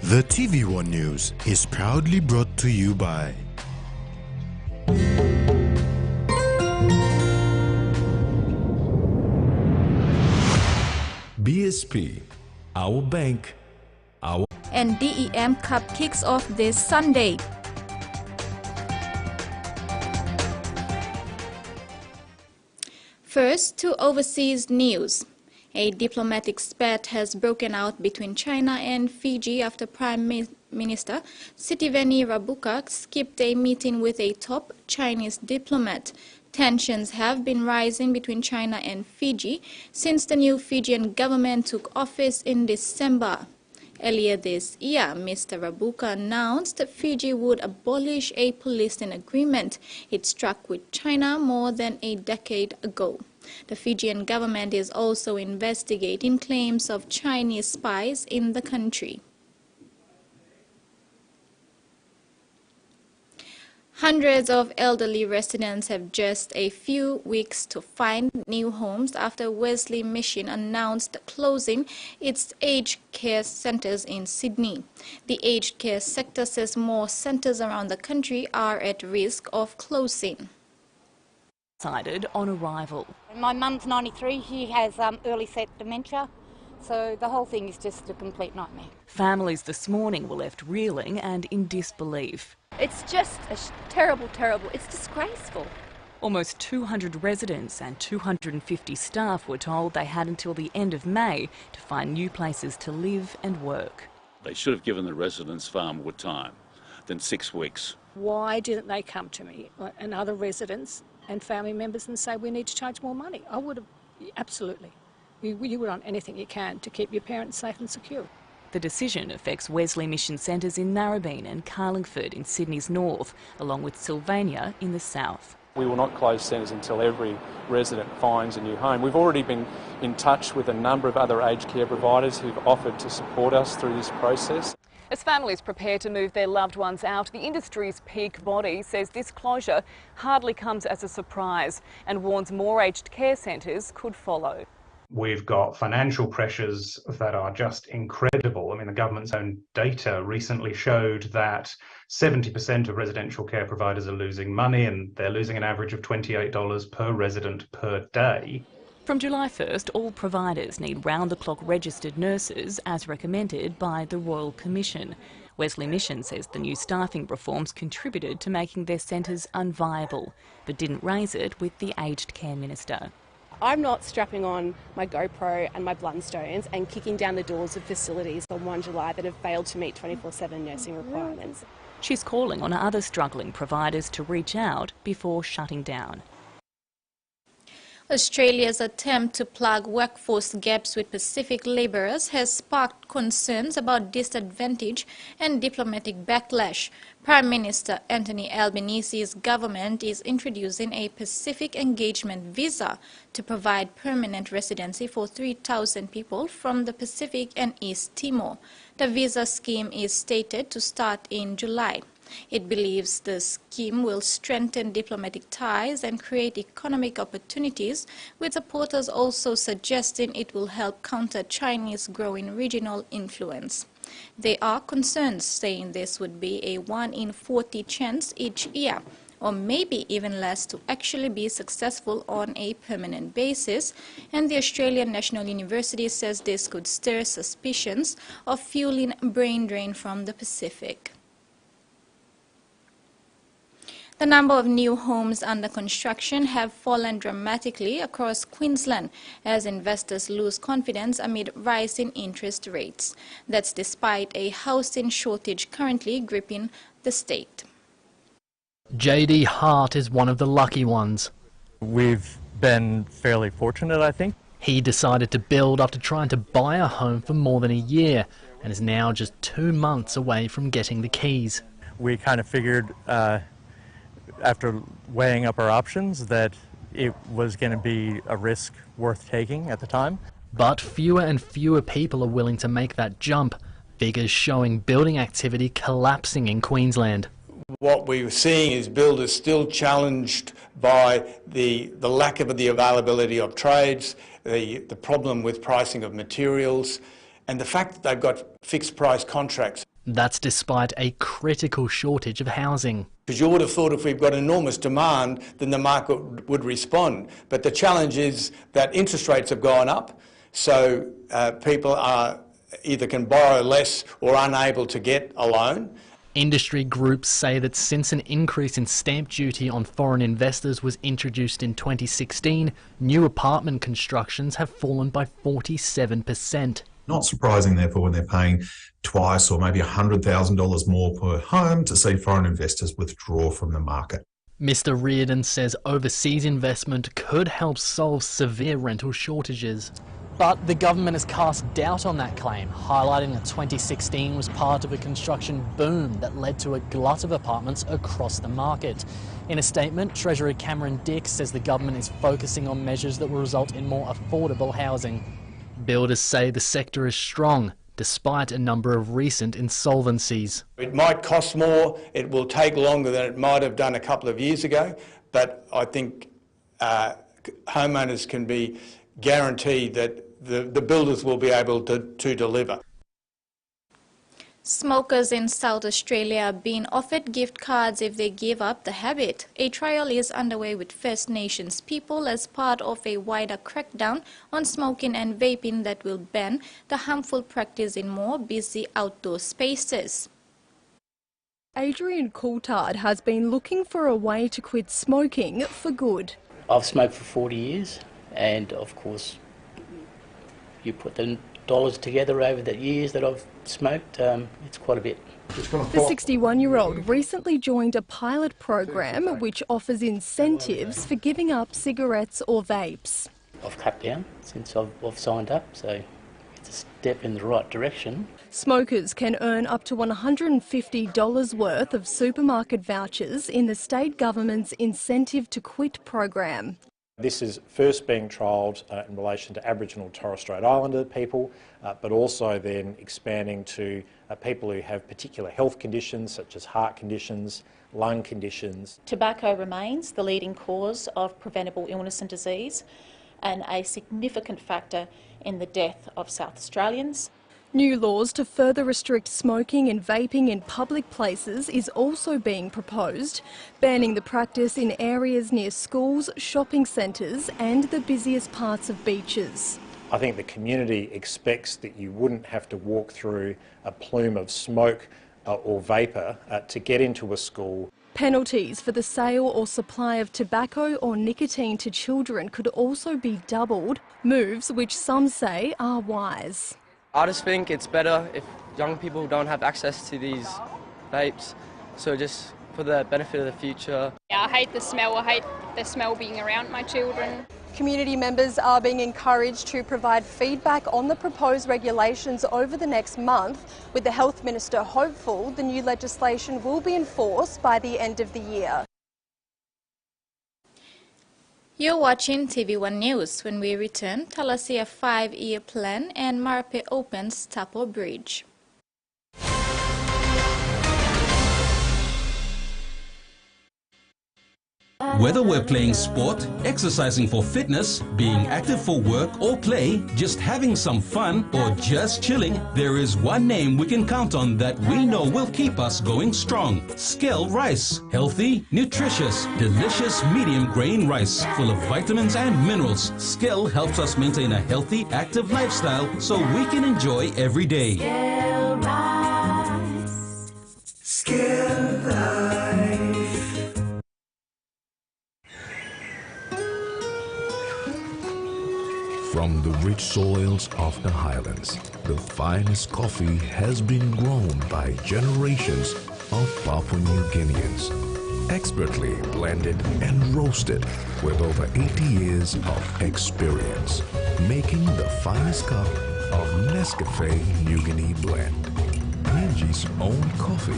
The TVWAN News is proudly brought to you by BSP, our bank, our... And DEM Cup kicks off this Sunday. First, to overseas news. A diplomatic spat has broken out between China and Fiji after Prime Minister Sitiveni Rabuka skipped a meeting with a top Chinese diplomat. Tensions have been rising between China and Fiji since the new Fijian government took office in December. Earlier this year, Mr. Rabuka announced that Fiji would abolish a policing agreement it struck with China more than a decade ago. The Fijian government is also investigating claims of Chinese spies in the country. Hundreds of elderly residents have just a few weeks to find new homes after Wesley Mission announced closing its aged care centers in Sydney. The aged care sector says more centers around the country are at risk of closing. Decided on arrival. My mum's 93, she has early set dementia, so the whole thing is just a complete nightmare. Families this morning were left reeling and in disbelief. It's just terrible, it's disgraceful. Almost 200 residents and 250 staff were told they had until the end of May to find new places to live and work. They should have given the residents far more time than 6 weeks. Why didn't they come to me and other residents and family members and say we need to charge more money? I would have, absolutely. You would want anything you can to keep your parents safe and secure. The decision affects Wesley Mission centres in Narrabeen and Carlingford in Sydney's north, along with Sylvania in the south. We will not close centres until every resident finds a new home. We've already been in touch with a number of other aged care providers who've offered to support us through this process. As families prepare to move their loved ones out, the industry's peak body says this closure hardly comes as a surprise and warns more aged care centres could follow. We've got financial pressures that are just incredible. I mean, the government's own data recently showed that 70% of residential care providers are losing money, and they're losing an average of $28 per resident per day. From July 1st, all providers need round-the-clock registered nurses as recommended by the Royal Commission. Wesley Mission says the new staffing reforms contributed to making their centres unviable, but didn't raise it with the aged care minister. I'm not strapping on my GoPro and my Blundstones and kicking down the doors of facilities on 1 July that have failed to meet 24/7 nursing requirements. She's calling on other struggling providers to reach out before shutting down. Australia's attempt to plug workforce gaps with Pacific labourers has sparked concerns about disadvantage and diplomatic backlash. Prime Minister Anthony Albanese's government is introducing a Pacific engagement visa to provide permanent residency for 3,000 people from the Pacific and East Timor. The visa scheme is stated to start in July. It believes the scheme will strengthen diplomatic ties and create economic opportunities, with supporters also suggesting it will help counter Chinese growing regional influence. There are concerns saying this would be a 1 in 40 chance each year, or maybe even less, to actually be successful on a permanent basis, and the Australian National University says this could stir suspicions of fueling brain drain from the Pacific. The number of new homes under construction have fallen dramatically across Queensland as investors lose confidence amid rising interest rates. That's despite a housing shortage currently gripping the state. JD Hart is one of the lucky ones. We've been fairly fortunate, I think. He decided to build after trying to buy a home for more than a year and is now just 2 months away from getting the keys. We kind of figured after weighing up our options that it was going to be a risk worth taking at the time. But fewer and fewer people are willing to make that jump, figures showing building activity collapsing in Queensland. What we're seeing is builders still challenged by the lack of the availability of trades, the problem with pricing of materials, and the fact that they've got fixed price contracts. That's despite a critical shortage of housing. Because you would have thought if we've got enormous demand, then the market would respond. But the challenge is that interest rates have gone up, so people are either can borrow less or unable to get a loan. Industry groups say that since an increase in stamp duty on foreign investors was introduced in 2016, new apartment constructions have fallen by 47%. Not surprising, therefore, when they're paying twice or maybe $100,000 more per home to see foreign investors withdraw from the market. Mr. Reardon says overseas investment could help solve severe rental shortages. But the government has cast doubt on that claim, highlighting that 2016 was part of a construction boom that led to a glut of apartments across the market. In a statement, Treasurer Cameron Dix says the government is focusing on measures that will result in more affordable housing. Builders say the sector is strong, despite a number of recent insolvencies. It might cost more, it will take longer than it might have done a couple of years ago, but I think homeowners can be guaranteed that the builders will be able to deliver. Smokers in South Australia are being offered gift cards if they give up the habit. A trial is underway with First Nations people as part of a wider crackdown on smoking and vaping that will ban the harmful practice in more busy outdoor spaces. Adrian Coulthard has been looking for a way to quit smoking for good. I've smoked for 40 years, and of course you put the dollars together over the years that I've smoked, it's quite a bit. The 61-year-old recently joined a pilot program which offers incentives for giving up cigarettes or vapes. I've cut down since I've signed up, so it's a step in the right direction. Smokers can earn up to $150 worth of supermarket vouchers in the state government's Incentive to Quit program. This is first being trialled in relation to Aboriginal and Torres Strait Islander people, but also then expanding to people who have particular health conditions such as heart conditions, lung conditions. Tobacco remains the leading cause of preventable illness and disease and a significant factor in the death of South Australians. New laws to further restrict smoking and vaping in public places is also being proposed, banning the practice in areas near schools, shopping centres and the busiest parts of beaches. I think the community expects that you wouldn't have to walk through a plume of smoke or vapour to get into a school. Penalties for the sale or supply of tobacco or nicotine to children could also be doubled, moves which some say are wise. I just think it's better if young people don't have access to these vapes, so just for the benefit of the future. I hate the smell. I hate the smell being around my children. Community members are being encouraged to provide feedback on the proposed regulations over the next month, with the Health Minister hopeful the new legislation will be enforced by the end of the year. You're watching TV1 News. When we return, Thalassia 5-year plan and Marape opens Tapo Bridge. Whether we're playing sport, exercising for fitness, being active for work or play, just having some fun or just chilling, there is one name we can count on that we know will keep us going strong. Skell rice. Healthy, nutritious, delicious medium grain rice full of vitamins and minerals. Skell helps us maintain a healthy, active lifestyle so we can enjoy every day. Skell rice. Skell rice. From the rich soils of the highlands, the finest coffee has been grown by generations of Papua New Guineans. Expertly blended and roasted with over 80 years of experience, making the finest cup of Nescafe New Guinea blend. PNG's own coffee.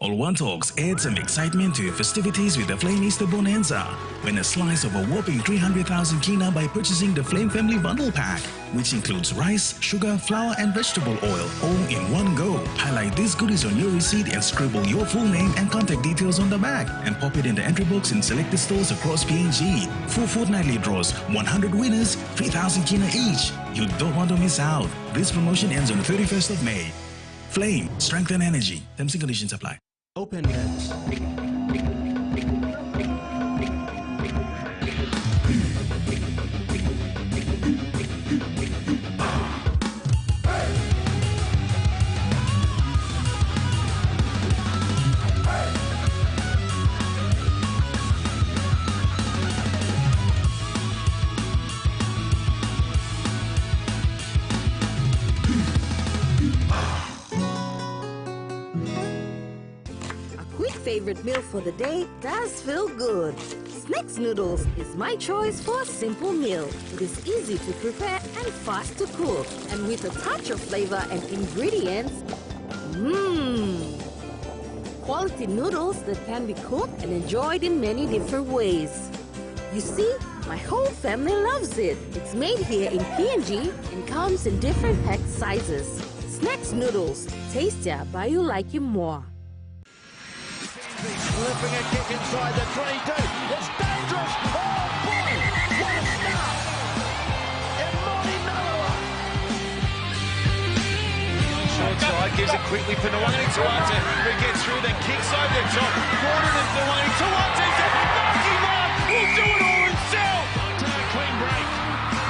All One Talks add some excitement to festivities with the Flame Easter Bonanza. Win a slice of a whopping 300,000 kina by purchasing the Flame Family Bundle Pack, which includes rice, sugar, flour and vegetable oil, all in one go. Highlight these goodies on your receipt and scribble your full name and contact details on the back and pop it in the entry box in selected stores across PNG. 4 fortnightly draws, 100 winners, 3,000 kina each. You don't want to miss out. This promotion ends on the 31st of May. Flame, strength and energy. Terms and conditions apply. Open net. Favorite meal for the day does feel good. Snacks noodles is my choice for a simple meal. It is easy to prepare and fast to cook, and with a touch of flavor and ingredients, quality noodles that can be cooked and enjoyed in many different ways. You see, my whole family loves it. It's made here in PNG and comes in different pack sizes. Snacks noodles, tastier by you like you more. Slipping a kick inside the 3-2. It's dangerous. Oh boy, what a start. Emoni Nalawa. Short side gives it quickly for Nwani Tawate, who gets through, then kicks over the top. Gordon and Nwani Tawate said, Marky Mark will do it all himself. Clean break.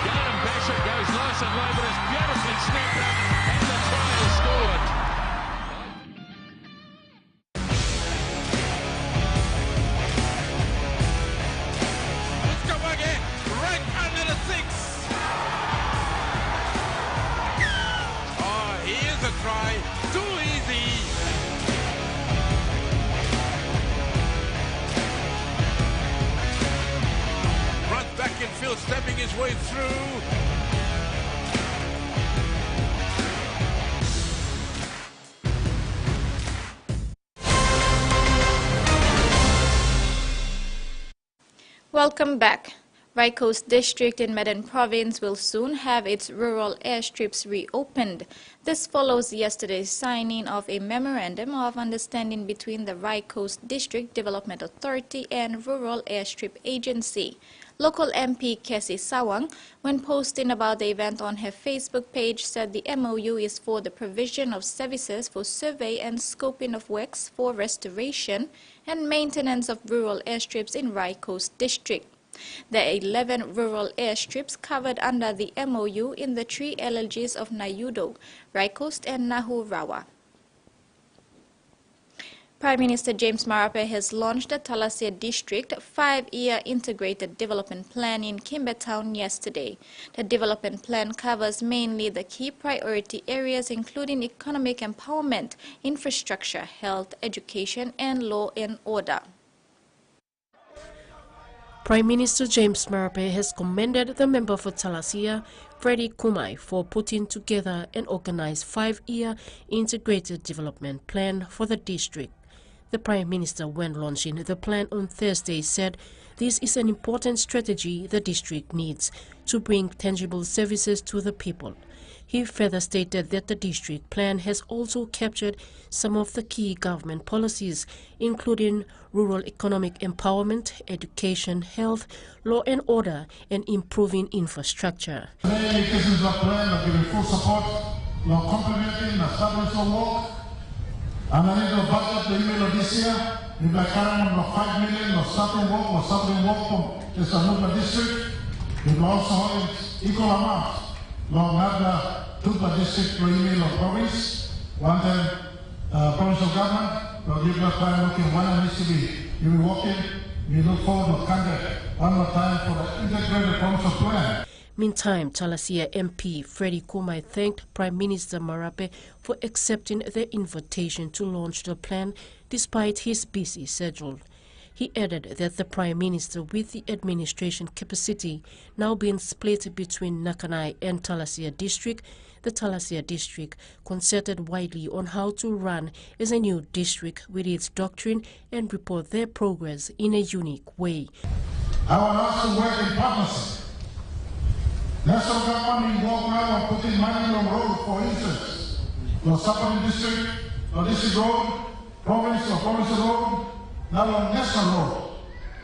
Garden Bishop goes nice and low, but it's beautifully snapped up, and the try is scored. Try, too easy. Runs back in field, stepping his way through. Welcome back. Coast District in Medan Province will soon have its rural airstrips reopened. This follows yesterday's signing of a Memorandum of Understanding between the Coast District Development Authority and Rural Airstrip Agency. Local MP Kessie Sawang, when posting about the event on her Facebook page, said the MOU is for the provision of services for survey and scoping of works for restoration and maintenance of rural airstrips in Coast District. There are 11 rural airstrips covered under the MOU in the 3 LLGs of Nayudo, Coast and Nahu Rawa. Prime Minister James Marape has launched the Thalassia District 5-year Integrated Development Plan in Kimbertown yesterday. The development plan covers mainly the key priority areas including economic empowerment, infrastructure, health, education and law and order. Prime Minister James Marape has commended the member for Thalassia, Freddie Kumai, for putting together an organized 5-year integrated development plan for the district. The Prime Minister, when launching the plan on Thursday, said this is an important strategy the district needs to bring tangible services to the people. He further stated that the district plan has also captured some of the key government policies, including rural economic empowerment, education, health, law and order, and improving infrastructure. Today, this is a plan of giving full support, complementing the establishment work, and I need to budget the email of this year. In the current of 5 million of starting work from the Sanuba district, we will also have equal amount. Long have the Tupa district per email of province, one time provincial government, will give the plan looking one and needs to be. You will walk in, we look forward to conduct one more time for the integrated provincial plan. Meantime, Thalassia MP Freddie Kumai thanked Prime Minister Marape for accepting the invitation to launch the plan despite his busy schedule. He added that the Prime Minister, with the administration capacity now being split between Nakanai and Thalassia District, the Thalassia District concerted widely on how to run as a new district with its doctrine and report their progress in a unique way. I want us to work in partnership. National government involved now on putting money on road, for instance. Your Sapani district, your district road, province or provincial road, now on national road.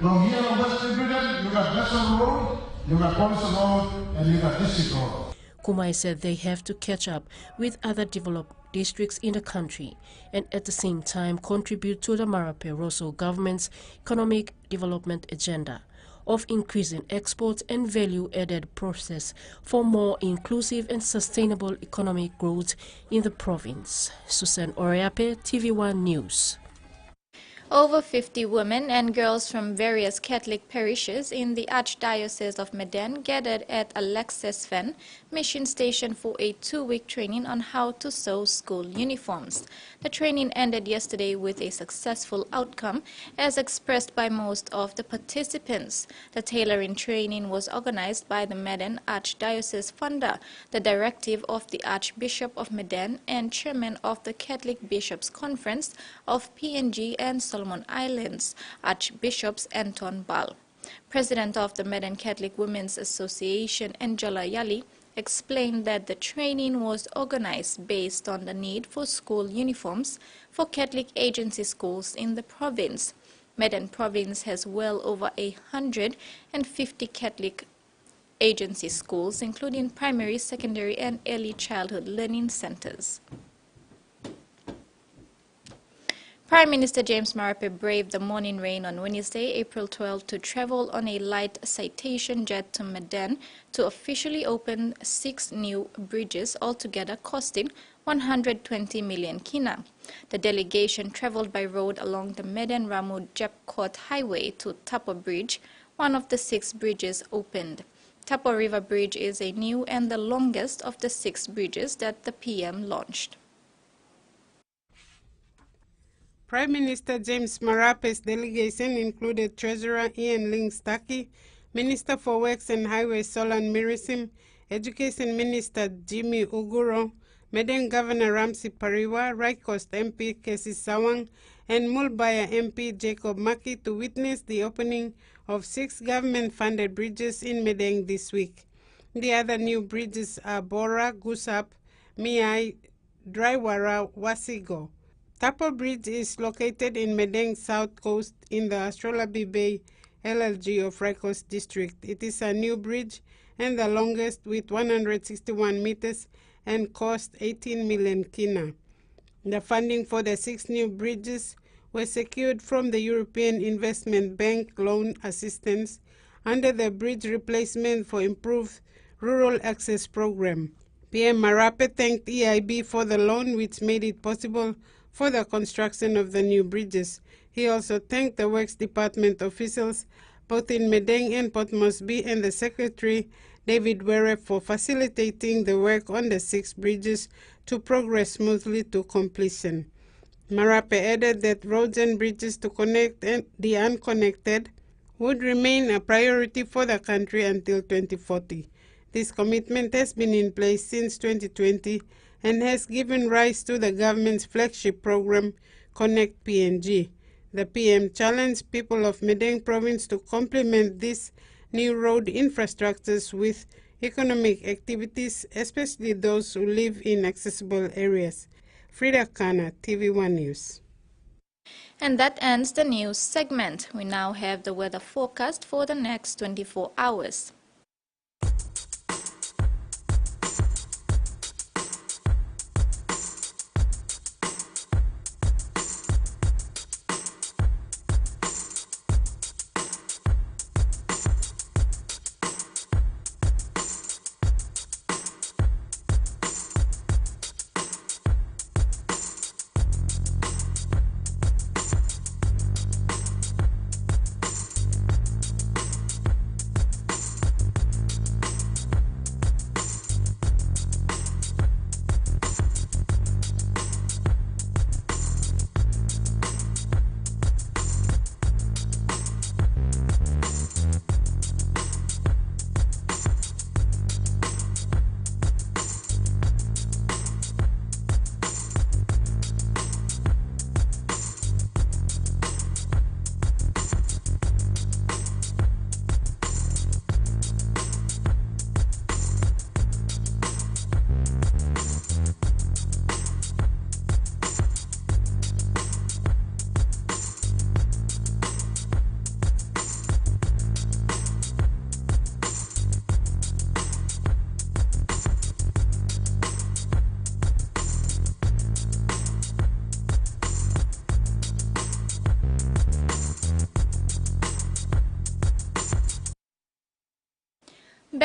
Now here on Western Britain, you got national road, you got provincial road, and you got district road. Kumai said they have to catch up with other developed districts in the country and at the same time contribute to the Marape Rosso government's economic development agenda of increasing exports and value-added process for more inclusive and sustainable economic growth in the province. Susan Oriape, TVWAN News. Over 50 women and girls from various Catholic parishes in the Archdiocese of Medan gathered at Alexisven Mission Station for a 2-week training on how to sew school uniforms. The training ended yesterday with a successful outcome, as expressed by most of the participants. The tailoring training was organized by the Medan Archdiocese Funder, the directive of the Archbishop of Medan and chairman of the Catholic Bishops' Conference of PNG and Solomon Islands, Archbishops Anton Bal. President of the Medan Catholic Women's Association, Angela Yali, explained that the training was organized based on the need for school uniforms for Catholic agency schools in the province. Medan province has well over 150 Catholic agency schools, including primary, secondary, and early childhood learning centers. Prime Minister James Marape braved the morning rain on Wednesday, April 12, to travel on a light citation jet to Medan to officially open 6 new bridges, altogether costing 120 million kina. The delegation traveled by road along the Medan-Ramu-Jepkot Highway to Tapo Bridge, one of the 6 bridges opened. Tapo River Bridge is a new and the longest of the 6 bridges that the PM launched. Prime Minister James Marape's delegation included Treasurer Ian Ling-Staki, Minister for Works and Highways Solan Mirisim, Education Minister Jimmy Uguro, Medan Governor Ramsi Pariwa, Right Coast MP Kesi Sawang, and Mulbaya MP Jacob Maki to witness the opening of 6 government-funded bridges in Medan this week. The other new bridges are Bora, Gusap, Miai, Draiwara, Wasigo. Tapo Bridge is located in Medang's south coast in the Astrolabi Bay LLG of Right Coast District. It is a new bridge and the longest with 161 meters and cost 18 million kina. The funding for the 6 new bridges was secured from the European Investment Bank loan assistance under the Bridge Replacement for Improved Rural Access Program. PM Marape thanked EIB for the loan, which made it possible for the construction of the new bridges. He also thanked the Works Department officials both in Medan and Port Moresby and the Secretary David Were for facilitating the work on the 6 bridges to progress smoothly to completion. Marape added that roads and bridges to connect the unconnected would remain a priority for the country until 2040. This commitment has been in place since 2020 and has given rise to the government's flagship program, Connect PNG. The PM challenged people of Medan province to complement these new road infrastructures with economic activities, especially those who live in accessible areas. Frida Kana, TV1 News. And that ends the news segment. We now have the weather forecast for the next 24 hours.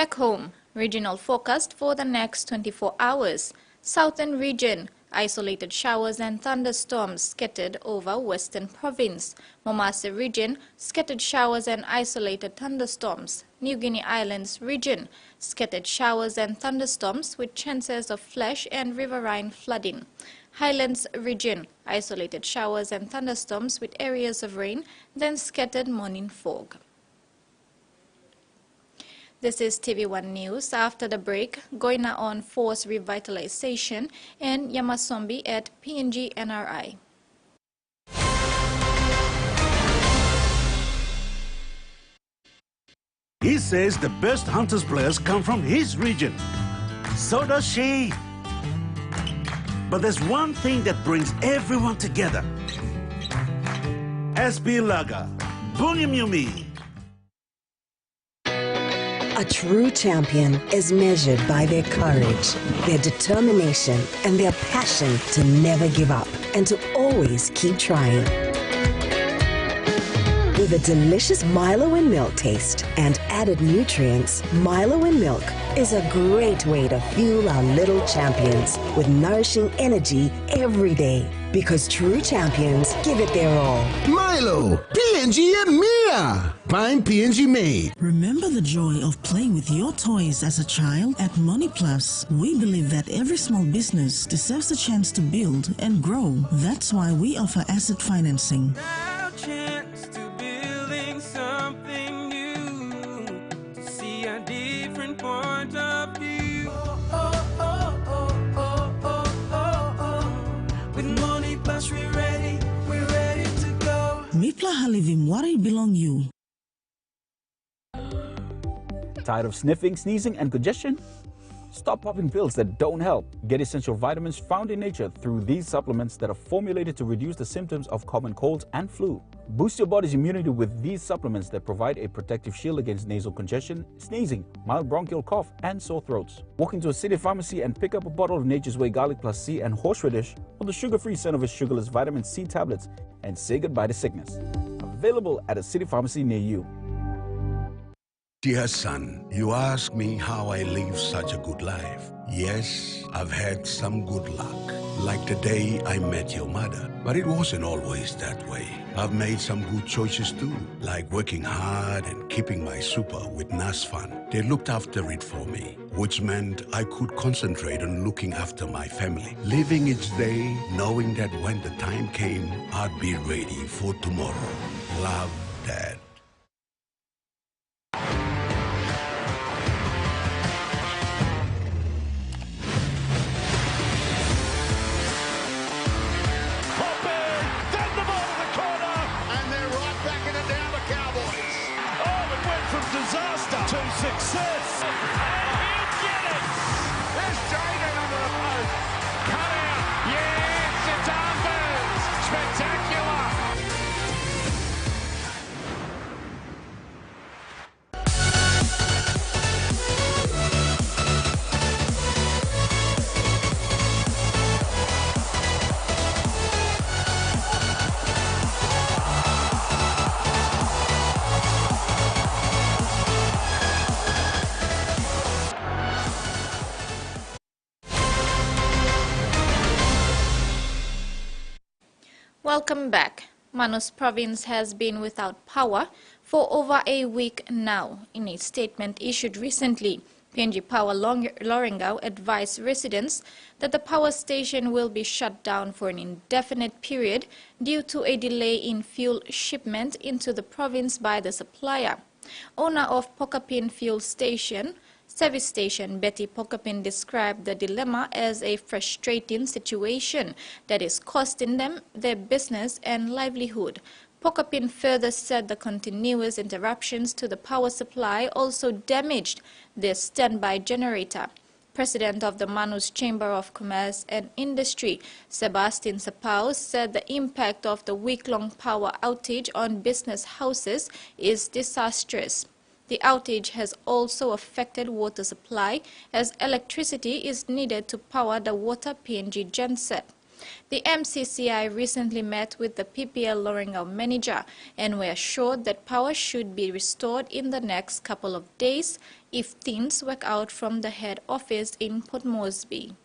Back home, regional forecast for the next 24 hours. Southern region, isolated showers and thunderstorms scattered over western province. Momase region, scattered showers and isolated thunderstorms. New Guinea Islands region, scattered showers and thunderstorms with chances of flash and riverine flooding. Highlands region, isolated showers and thunderstorms with areas of rain, then scattered morning fog. This is TVWAN News. After the break, Goina on force revitalization and Yamasombi at PNG NRI. He says the best Hunters players come from his region. So does she. But there's one thing that brings everyone together. SB Laga, Bunyamyumi. A true champion is measured by their courage, their determination, and their passion to never give up and to always keep trying. With a delicious Milo in milk taste and added nutrients, Milo in milk is a great way to fuel our little champions with nourishing energy every day. Because true champions give it their all. Milo, PNG and Mia. Find PNG made. Remember the joy of playing with your toys as a child? At Money Plus, we believe that every small business deserves a chance to build and grow. That's why we offer asset financing. Mipla halivim wari belong you. Tired of sniffing, sneezing, and congestion? Stop popping pills that don't help. Get essential vitamins found in nature through these supplements that are formulated to reduce the symptoms of common colds and flu. Boost your body's immunity with these supplements that provide a protective shield against nasal congestion, sneezing, mild bronchial cough, and sore throats. Walk into a city pharmacy and pick up a bottle of Nature's Way Garlic Plus C and horseradish or the sugar-free Cenovus Sugarless Vitamin C tablets and say goodbye to sickness. Available at a city pharmacy near you. Dear son, you ask me how I live such a good life. Yes, I've had some good luck, like the day I met your mother. But it wasn't always that way. I've made some good choices too, like working hard and keeping my super with NASFAN. They looked after it for me, which meant I could concentrate on looking after my family. Living each day, knowing that when the time came, I'd be ready for tomorrow. Love, Dad. To success, and he'll get it. There's Jaden under the post. Cut out. Yes, it's Armbers. Spectacular. Welcome back. Manus Province has been without power for over a week now. In a statement issued recently, PNG Power Lorengau advised residents that the power station will be shut down for an indefinite period due to a delay in fuel shipment into the province by the supplier. Owner of Pokapin Fuel Station, Service Station Betty Pokapin described the dilemma as a frustrating situation that is costing them their business and livelihood. Pokapin further said the continuous interruptions to the power supply also damaged their standby generator. President of the Manus Chamber of Commerce and Industry, Sebastian Sapau, said the impact of the week-long power outage on business houses is disastrous. The outage has also affected water supply as electricity is needed to power the water PNG genset. The MCCI recently met with the PPL Lorengau manager and were assured that power should be restored in the next couple of days if things work out from the head office in Port Moresby.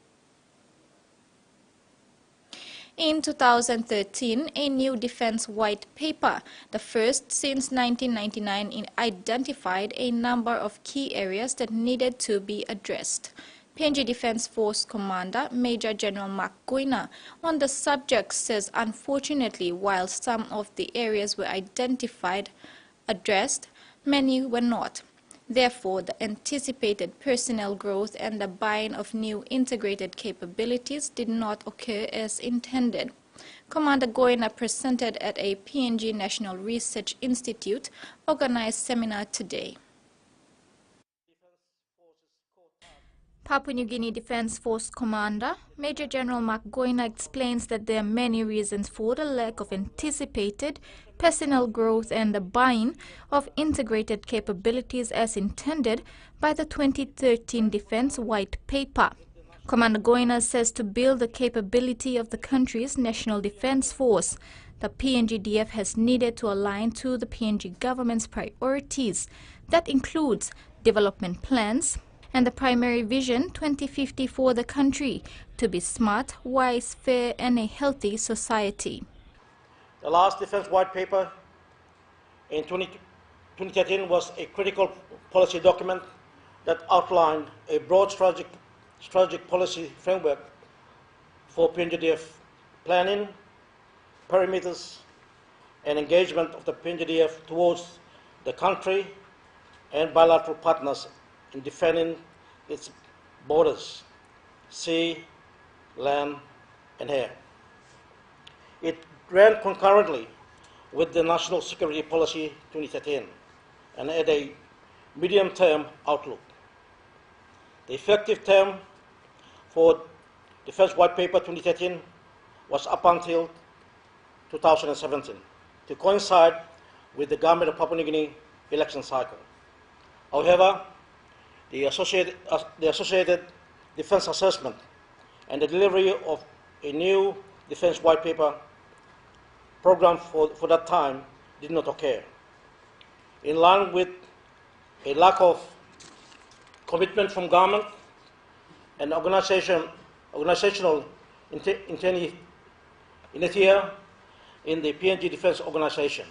In 2013, a new defense white paper, the first since 1999, identified a number of key areas that needed to be addressed. PNG Defence Force Commander Major General Mark Goina on the subject says, unfortunately, while some of the areas were addressed, many were not. Therefore, the anticipated personnel growth and the buying of new integrated capabilities did not occur as intended. Commander Goina presented at a PNG National Research Institute organized seminar today. Papua New Guinea Defence Force Commander Major General Mark Goina explains that there are many reasons for the lack of anticipated personnel growth and the buying of integrated capabilities as intended by the 2013 Defence White Paper. Commander Goina says to build the capability of the country's National Defence Force, the PNGDF has needed to align to the PNG government's priorities. That includes development plans, and the primary vision 2050 for the country to be smart, wise, fair and a healthy society. The last Defence White Paper in 2013 was a critical policy document that outlined a broad strategic policy framework for PNGDF planning, parameters and engagement of the PNGDF towards the country and bilateral partners in defending its borders, sea, land, and air. It ran concurrently with the National Security Policy 2013 and had a medium-term outlook. The effective term for Defence White Paper 2013 was up until 2017 to coincide with the Government of Papua New Guinea election cycle. However, the associated defence assessment and the delivery of a new defence white paper program for that time did not occur. In line with a lack of commitment from government and organizational initiative in the PNG Defence Organisation.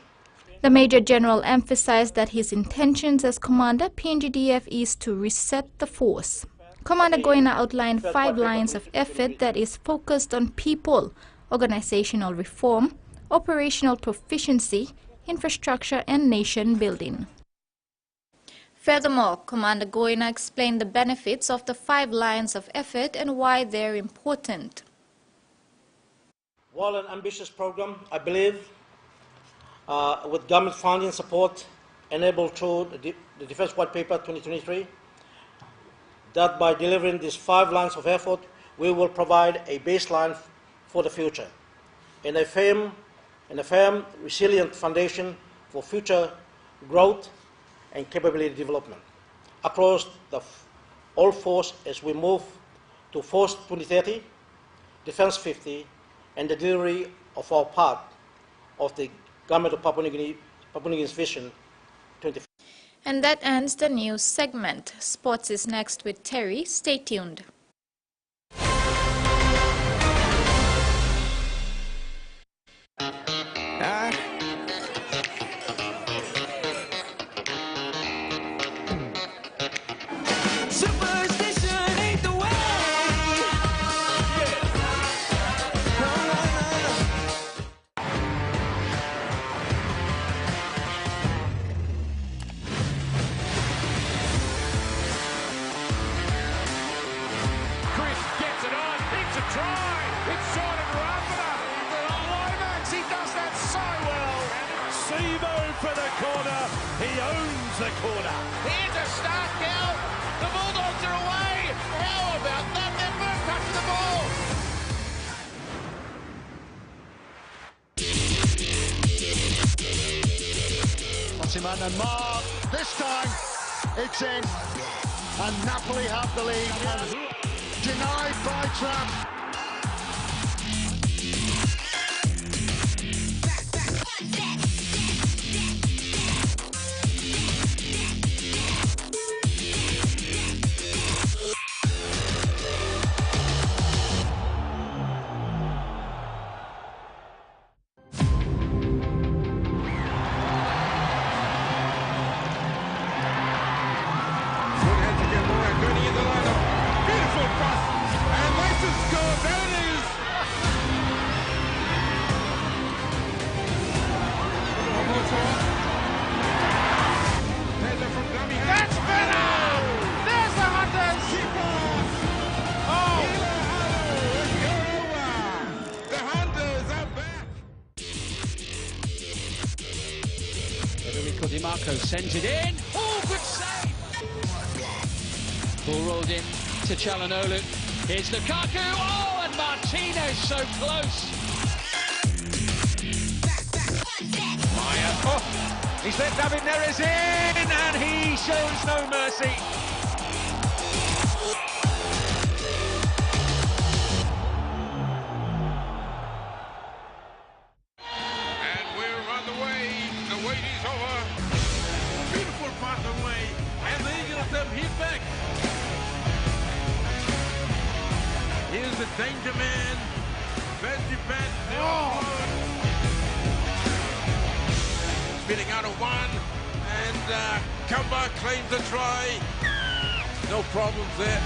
The Major General emphasized that his intentions as Commander PNGDF is to reset the force. Commander Goina outlined 5 lines of effort that is focused on people, organizational reform, operational proficiency, infrastructure and nation building. Furthermore, Commander Goina explained the benefits of the 5 lines of effort and why they're important. While an ambitious program, I believe, with government funding support enabled through the Defence White Paper 2023, that by delivering these 5 lines of effort, we will provide a baseline for the future and a firm, resilient foundation for future growth and capability development across all force as we move to Force 2030, Defence 50, and the delivery of our part of the Government of Papua New Guinea's Vision 2050. And that ends the news segment. Sports is next with Terry. Stay tuned. For the corner, he owns the corner. Here's a start now. The Bulldogs are away. How about that? They're first touching the ball. Ossiman and Mark. This time it's in. And Napoli have the lead. Denied by Trump. Marco sends it in. Oh, good save! Ball rolled in to Çalhanoğlu. Here's Lukaku. Oh, and Martinez so close. Maya. Oh, he's let David Neres in, and he shows no mercy. And we're on the way. The wait is over. Beautiful pass away. And the Eagles have hit back. Here's the danger man. Best defense. Spinning out of one. And Kamba claims the try. No problems there.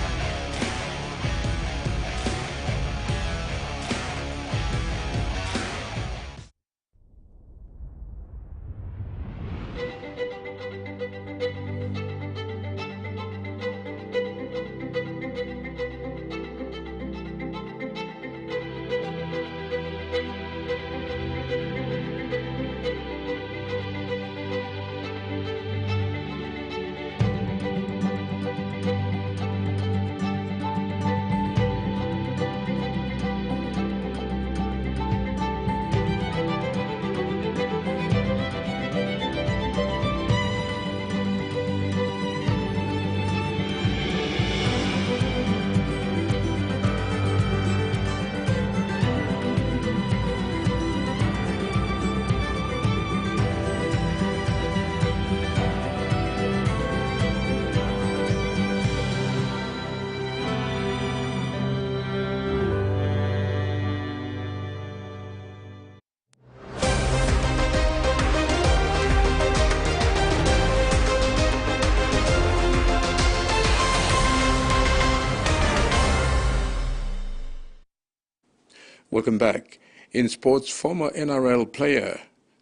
Welcome back. In sports, former NRL player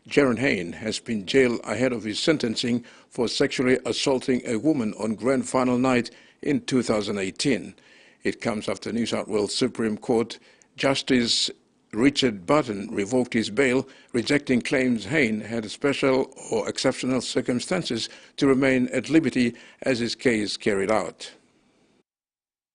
Jaron Hayne has been jailed ahead of his sentencing for sexually assaulting a woman on grand final night in 2018. It comes after New South Wales Supreme Court Justice Richard Button revoked his bail, rejecting claims Hayne had special or exceptional circumstances to remain at liberty as his case carried out.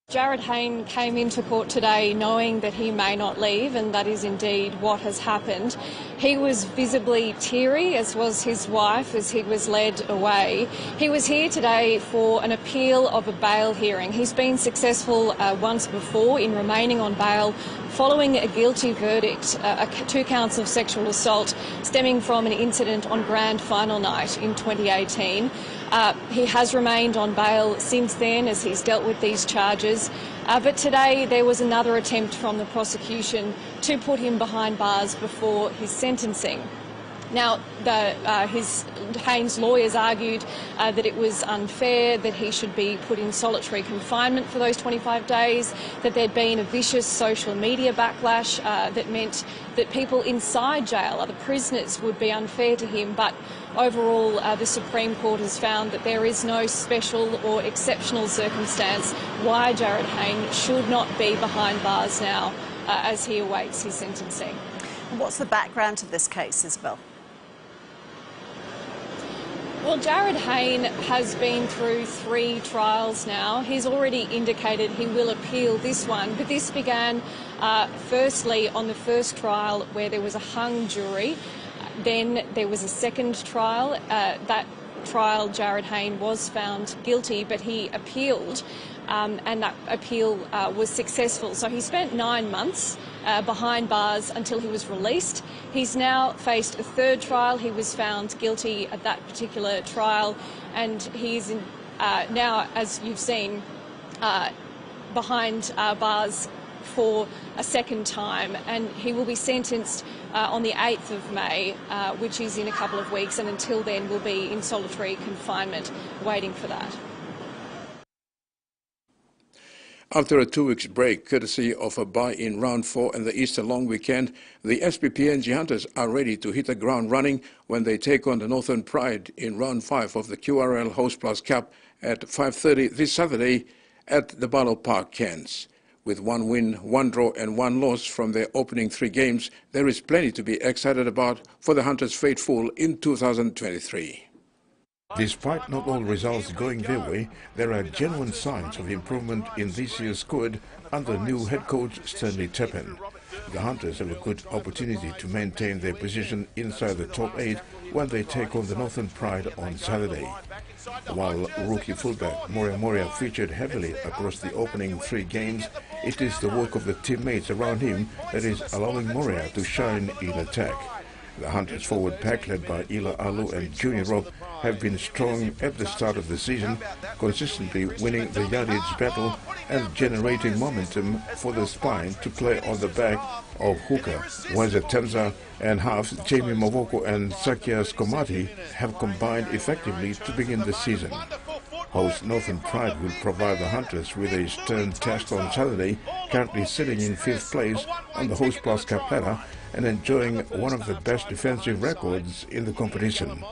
Jared Hayne came into court today knowing that he may not leave, and that is indeed what has happened. He was visibly teary, as was his wife, as he was led away. He was here today for an appeal of a bail hearing. He's been successful once before in remaining on bail following a guilty verdict, 2 counts of sexual assault stemming from an incident on grand final night in 2018. He has remained on bail since then as he's dealt with these charges. But today there was another attempt from the prosecution to put him behind bars before his sentencing. Now, Hayne's lawyers argued that it was unfair, that he should be put in solitary confinement for those 25 days, that there'd been a vicious social media backlash that meant that people inside jail, other prisoners, would be unfair to him. But overall, the Supreme Court has found that there is no special or exceptional circumstance why Jared Hayne should not be behind bars now as he awaits his sentencing. And what's the background to this case, Isabel? Well, Jared Hayne has been through 3 trials now. He's already indicated he will appeal this one, but this began firstly on the first trial where there was a hung jury. Then there was a second trial. That trial, Jared Hayne was found guilty, but he appealed, and that appeal was successful. So he spent 9 months behind bars until he was released. He's now faced a third trial. He was found guilty at that particular trial, and he's now, as you've seen, behind bars for a second time, and he will be sentenced on the 8th of May, which is in a couple of weeks, and until then will be in solitary confinement waiting for that. After a 2 weeks break, courtesy of a bye in round 4 and the Easter long weekend, the PNG Hunters are ready to hit the ground running when they take on the Northern Pride in round 5 of the QRL Host Plus Cup at 5:30 this Saturday at the Battle Park, Cairns. With 1 win, 1 draw and 1 loss from their opening 3 games, there is plenty to be excited about for the Hunters faithful in 2023. Despite not all results going their way, there are genuine signs of improvement in this year's squad under new head coach Stanley Teppen. The Hunters have a good opportunity to maintain their position inside the top 8 when they take on the Northern Pride on Saturday. While rookie fullback Moria featured heavily across the opening 3 games, it is the work of the teammates around him that is allowing Moria to shine in attack. The Hunters forward pack led by Ila Alu and Junior Rob have been strong at the start of the season, consistently winning the yardage battle and generating momentum for the spine to play on the back of hooker Waza Temza and halves Jamie Mavoko and Sakya Skomati have combined effectively to begin the season. Host Northern Pride will provide the Hunters with a stern test on Saturday, currently sitting in 5th place on the Host Plus Cup ladder and enjoying one of the best defensive records in the competition.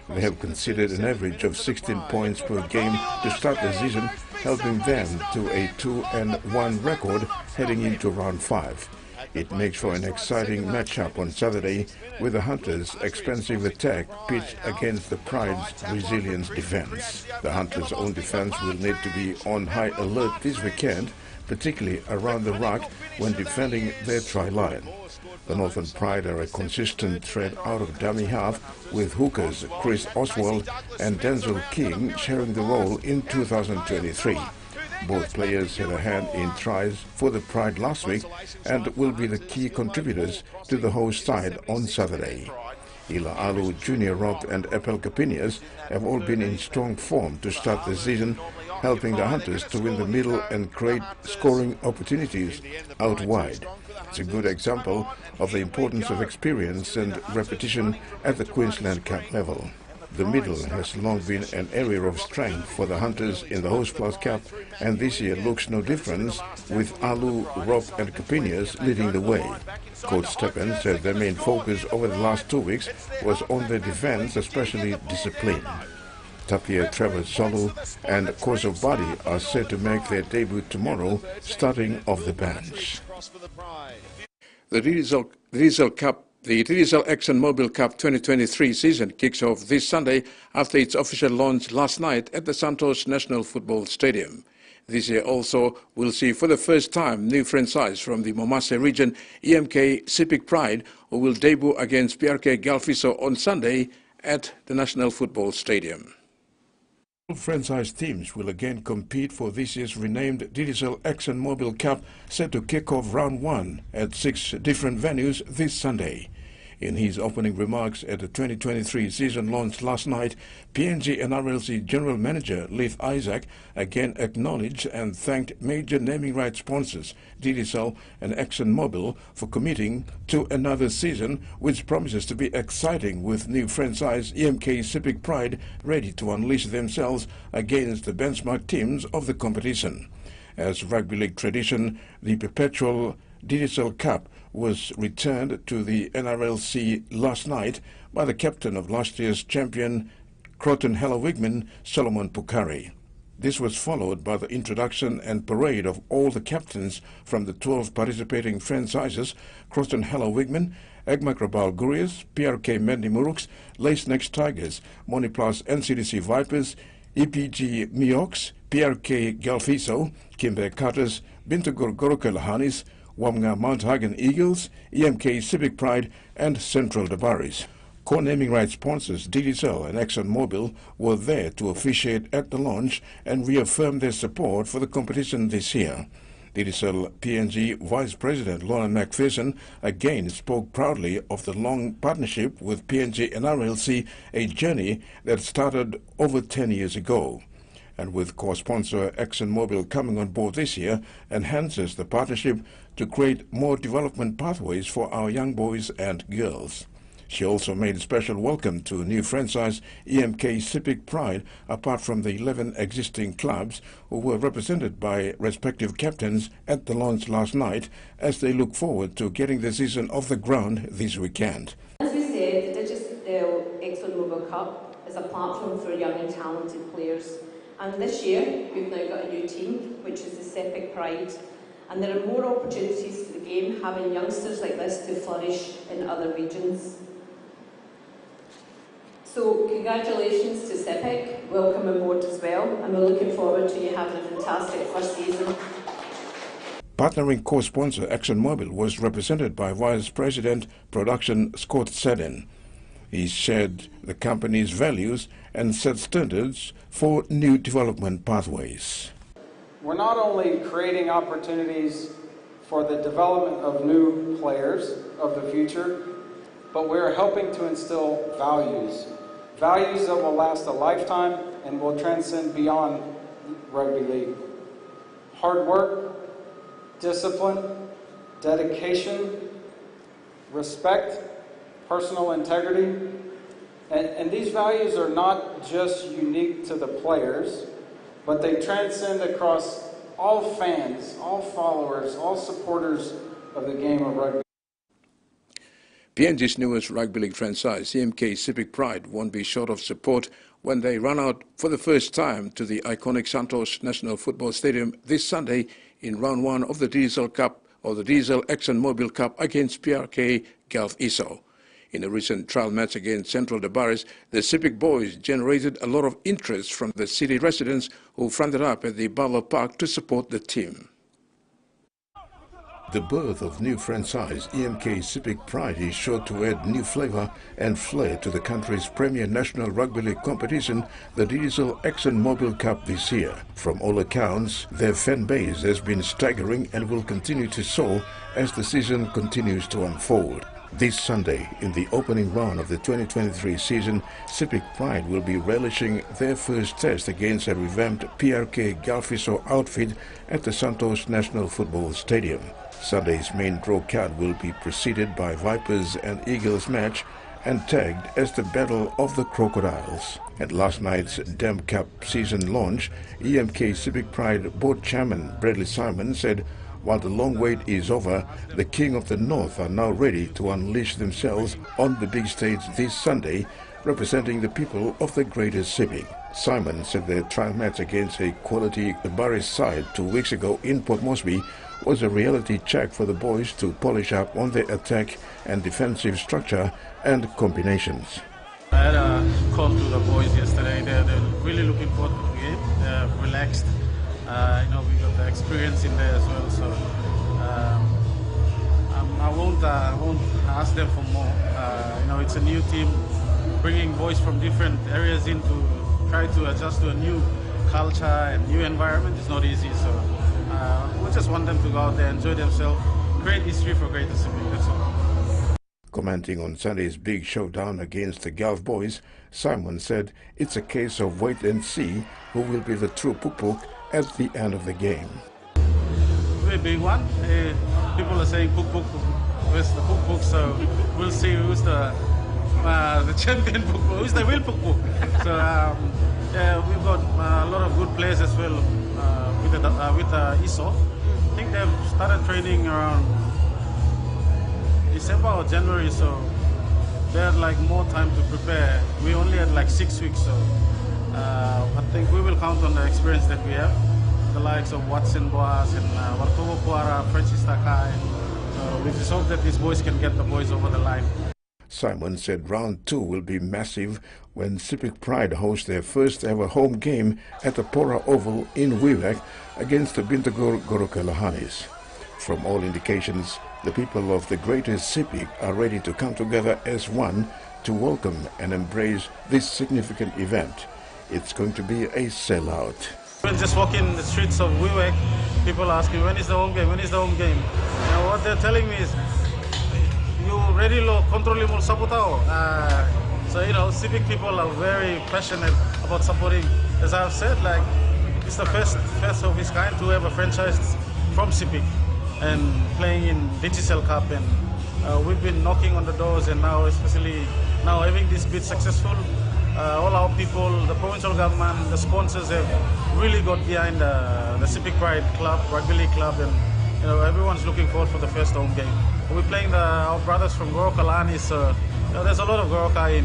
They have conceded an average of 16 points per game to start the season, helping them to a 2-1 record heading into round 5. It makes for an exciting matchup on Saturday with the Hunters' expensive attack pitched against the Pride's resilient defense. The Hunters' own defense will need to be on high alert this weekend, particularly around the ruck when defending their try-line. The Northern Pride are a consistent threat out of dummy half, with hookers Chris Oswald and Denzel King sharing the role in 2023. Both players had a hand in tries for the Pride last week and will be the key contributors to the host side on Saturday. Ila Alu, Junior Rob and Epel Capinias have all been in strong form to start the season, helping the Hunters to win the middle and create scoring opportunities out wide. It's a good example of the importance of experience and repetition at the Queensland Cup level. The middle has long been an area of strength for the Hunters in the Host Plus Cup, and this year looks no different, with Alu, Rob and Capinias leading the way. Coach Steppen said their main focus over the last 2 weeks was on their defense, especially discipline. Tapia, Trevor Solu and Kozo Badi are set to make their debut tomorrow, starting off the bench. The Diesel Cup. The Diesel ExxonMobil Cup 2023 season kicks off this Sunday after its official launch last night at the Santos National Football Stadium. This year also will see for the first time new franchise from the Momase region, EMK Civic Pride, who will debut against PRK Galfiso on Sunday at the National Football Stadium. Franchise teams will again compete for this year's renamed Diesel ExxonMobil Cup, set to kick off round 1 at 6 different venues this Sunday. In his opening remarks at the 2023 season launch last night, PNG NRLC General Manager Leith Isaac again acknowledged and thanked major naming rights sponsors Diesel and ExxonMobil for committing to another season which promises to be exciting, with new franchise EMK Civic Pride ready to unleash themselves against the benchmark teams of the competition. As rugby league tradition, the perpetual Diesel Cup was returned to the NRLC last night by the captain of last year's champion Croton Hella Wigman, Solomon Pukari. This was followed by the introduction and parade of all the captains from the 12 participating franchises: Croton Hella Wigman, Egmakrabal Gurias, PRK Mendi Muruks, Lace Next Tigers, Moniplas NCDC Vipers, EPG Miox, PRK Galfiso, Kimber Carters, Bintagur Goroka Lahanis, Wamnga Mount Hagen Eagles, EMK Civic Pride and Central Dabaris. Core naming rights sponsors Diesel and ExxonMobil were there to officiate at the launch and reaffirm their support for the competition this year. Diesel PNG Vice President Lauren McPherson again spoke proudly of the long partnership with PNG NRLC, a journey that started over 10 years ago. And with co-sponsor ExxonMobil coming on board this year, enhances the partnership to create more development pathways for our young boys and girls. She also made a special welcome to new franchise EMK Civic Pride, apart from the 11 existing clubs who were represented by respective captains at the launch last night, as they look forward to getting the season off the ground this weekend. As we said, the Digital ExxonMobil Cup is a platform for young and talented players. And this year, we've now got a new team, which is the Civic Pride. And there are more opportunities for the game, having youngsters like this to flourish in other regions. So congratulations to SIPIC, welcome on board as well, and we're looking forward to you having a fantastic first season. Partnering co-sponsor ExxonMobil was represented by Vice President Production Scott Seddon. He shared the company's values and set standards for new development pathways. We're not only creating opportunities for the development of new players of the future, but we're helping to instill values. Values that will last a lifetime and will transcend beyond rugby league. Hard work, discipline, dedication, respect, personal integrity, and these values are not just unique to the players, but they transcend across all fans, all followers, all supporters of the game of rugby. PNG's newest rugby league franchise, CMK Civic Pride, won't be short of support when they run out for the first time to the iconic Santos National Football Stadium this Sunday in round 1 of the Diesel Cup, or the Diesel ExxonMobil Cup, against PRK Gulf ISO. In a recent trial match against Central Dabaris, the Civic boys generated a lot of interest from the city residents who fronted up at the Baba Park to support the team. The birth of new franchise EMK Civic Pride is sure to add new flavor and flair to the country's premier national rugby league competition, the Diesel ExxonMobil Cup this year. From all accounts, their fan base has been staggering and will continue to soar as the season continues to unfold. This Sunday, in the opening round of the 2023 season, Civic Pride will be relishing their first test against a revamped PRK Gulf ISO outfit at the Santos National Football Stadium. Sunday's main draw card will be preceded by Vipers and Eagles match and tagged as the Battle of the Crocodiles. At last night's Dam Cup season launch, EMK Civic Pride board chairman Bradley Simon said, while the long wait is over, the King of the North are now ready to unleash themselves on the big stage this Sunday, representing the people of the Greater Civic. Simon said their trial match against a quality Dabaris side 2 weeks ago in Port Moresby was a reality check for the boys to polish up on their attack and defensive structure and combinations. I had a call to the boys yesterday. They're really looking forward to the game. They're relaxed. We got the experience in there as well, so I won't ask them for more. It's a new team, bringing boys from different areas in to try to adjust to a new culture and new environment. It's not easy, so we just want them to go out there, enjoy themselves, create history for Greater Civic, that's all. Commenting on Sunday's big showdown against the Gulf boys, Simon said it's a case of wait and see who will be the true puk-puk at the end of the game. Very big one. People are saying puk-puk, where's the puk-puk, so we'll see who's the champion puk-puk, who's the real puk-puk. So we've got a lot of good players as well with ISO. I think they've started training around December or January, so they had like more time to prepare. We only had like 6 weeks, so I think we will count on the experience that we have. The likes of Watson Boas and Wartovo Puara, Francis Takai. So we just hope that these boys can get the boys over the line. Simon said round 2 will be massive when Civic Pride hosts their first ever home game at the Pora Oval in Wewak against the Bintagor Gorokelahani's. From all indications, the people of the Greater Civic are ready to come together as one to welcome and embrace this significant event. It's going to be a sellout. When just walking the streets of Wewak, people ask me, when is the home game, when is the home game? What they're telling me is, you ready to control your sapotao. So, Civic people are very passionate about supporting. As I've said, it's the first of its kind to have a franchise from Civic and playing in Digicel Cup, and we've been knocking on the doors, and now especially now having this bid successful, all our people, the provincial government, the sponsors have really got behind the Civic Pride Club, Rugby League Club, and everyone's looking forward for the first home game. We're playing our brothers from Gorokalani, so there's a lot of Goroka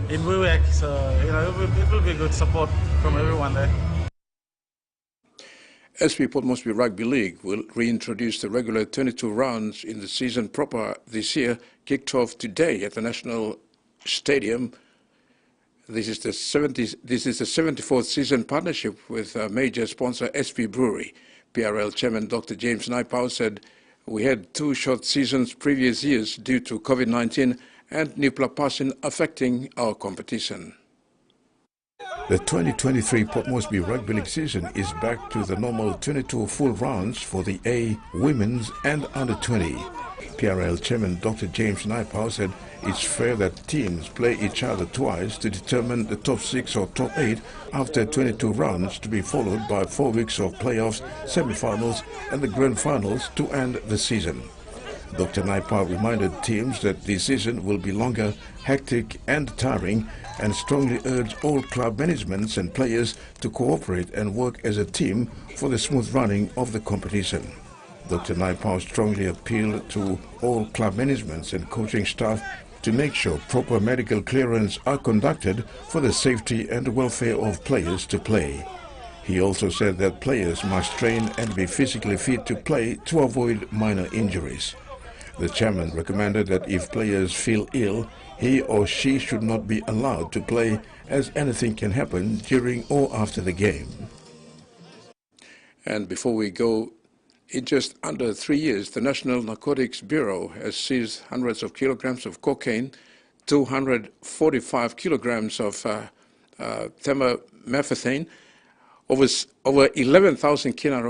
in Wewak, so it will be good support from everyone there. SP Port Moresby Rugby League will reintroduce the regular 22 rounds in the season proper this year, kicked off today at the National Stadium This is the 74th season partnership with major sponsor SP Brewery. PRL Chairman Dr. James Naipau said, "We had 2 short seasons previous years due to COVID-19 and Nipla passing affecting our competition." The 2023 Port Moresby Rugby League season is back to the normal 22 full rounds for the A, Women's and Under-20. PRL Chairman Dr. James Naipau said it's fair that teams play each other twice to determine the top 6 or top 8 after 22 rounds, to be followed by 4 weeks of playoffs, semi-finals and the grand finals to end the season. Dr. Naipau reminded teams that the season will be longer, hectic and tiring, and strongly urged all club managements and players to cooperate and work as a team for the smooth running of the competition. Dr. Naipau strongly appealed to all club managements and coaching staff to make sure proper medical clearance are conducted for the safety and welfare of players to play. He also said that players must train and be physically fit to play to avoid minor injuries. The chairman recommended that if players feel ill, he or she should not be allowed to play, as anything can happen during or after the game. And before we go, in just under 3 years, the National Narcotics Bureau has seized hundreds of kilograms of cocaine, 245 kilograms of thermethane, over 11,000 kina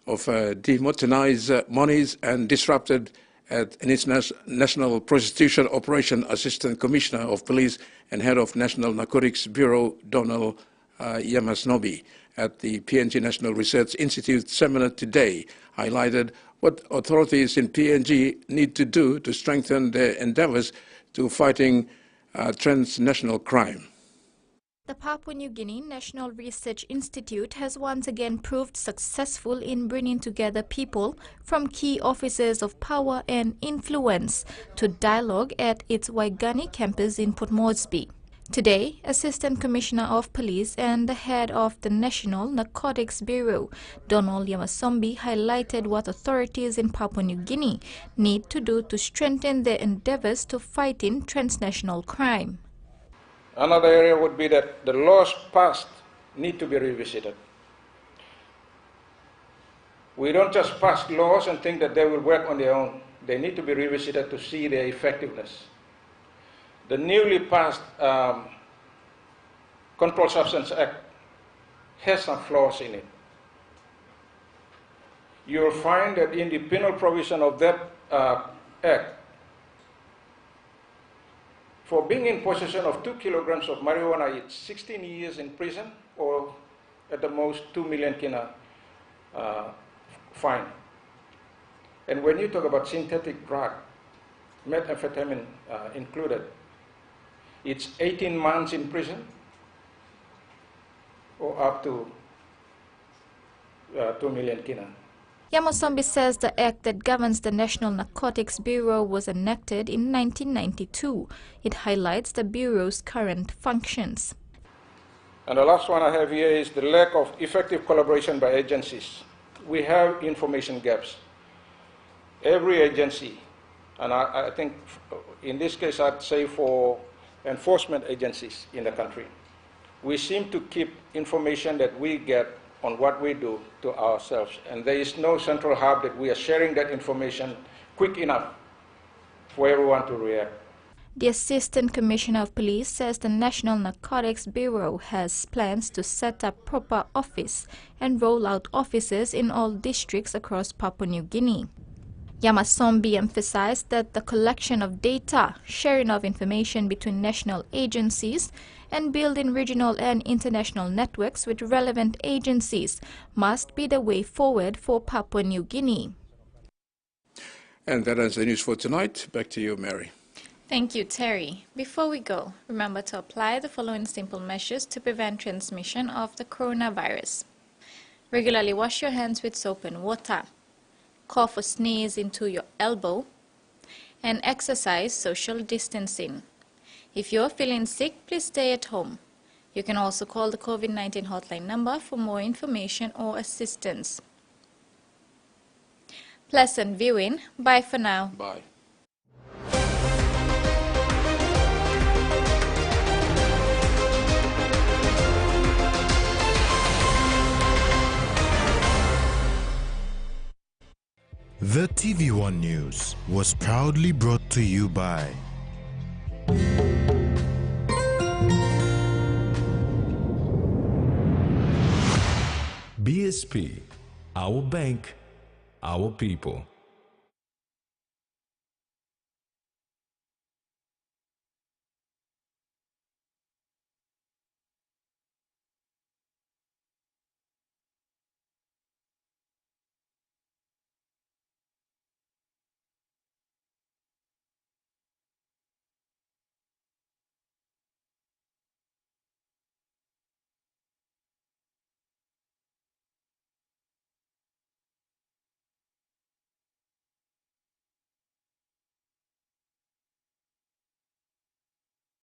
of demonetized monies, and disrupted at its National Prostitution Operation Assistant Commissioner of Police and Head of National Narcotics Bureau, Donald Yamasnobi, at the PNG National Research Institute seminar today, highlighted what authorities in PNG need to do to strengthen their endeavors to fighting transnational crime. The Papua New Guinea National Research Institute has once again proved successful in bringing together people from key offices of power and influence to dialogue at its Waigani campus in Port Moresby. Today, Assistant Commissioner of Police and the head of the National Narcotics Bureau, Donald Yamasombi, highlighted what authorities in Papua New Guinea need to do to strengthen their endeavors to fighting transnational crime. Another area would be that the laws passed need to be revisited. We don't just pass laws and think that they will work on their own. They need to be revisited to see their effectiveness. The newly passed Controlled Substance Act has some flaws in it. You will find that in the penal provision of that act, for being in possession of 2 kilograms of marijuana, it's 16 years in prison, or at the most 2 million kina fine. And when you talk about synthetic drug, methamphetamine included, it's 18 months in prison or up to 2 million kina. Yamasombi says the act that governs the National Narcotics Bureau was enacted in 1992. It highlights the Bureau's current functions. And the last one I have here is the lack of effective collaboration by agencies. We have information gaps. Every agency, and I think in this case I'd say for enforcement agencies in the country, we seem to keep information that we get on what we do to ourselves, and there is no central hub that we are sharing that information quick enough for everyone to react. The Assistant Commissioner of Police says the National Narcotics Bureau has plans to set up proper office and roll out offices in all districts across Papua New Guinea. Yamasombi emphasized that the collection of data, sharing of information between national agencies, and building regional and international networks with relevant agencies must be the way forward for Papua New Guinea. And that ends the news for tonight. Back to you, Mary. Thank you, Terry. Before we go, remember to apply the following simple measures to prevent transmission of the coronavirus. Regularly wash your hands with soap and water. Cough or sneeze into your elbow. And exercise social distancing. If you're feeling sick, please stay at home. You can also call the COVID-19 hotline number for more information or assistance. Pleasant viewing. Bye for now. Bye. The TVWAN News was proudly brought to you by BSP, our bank, our people.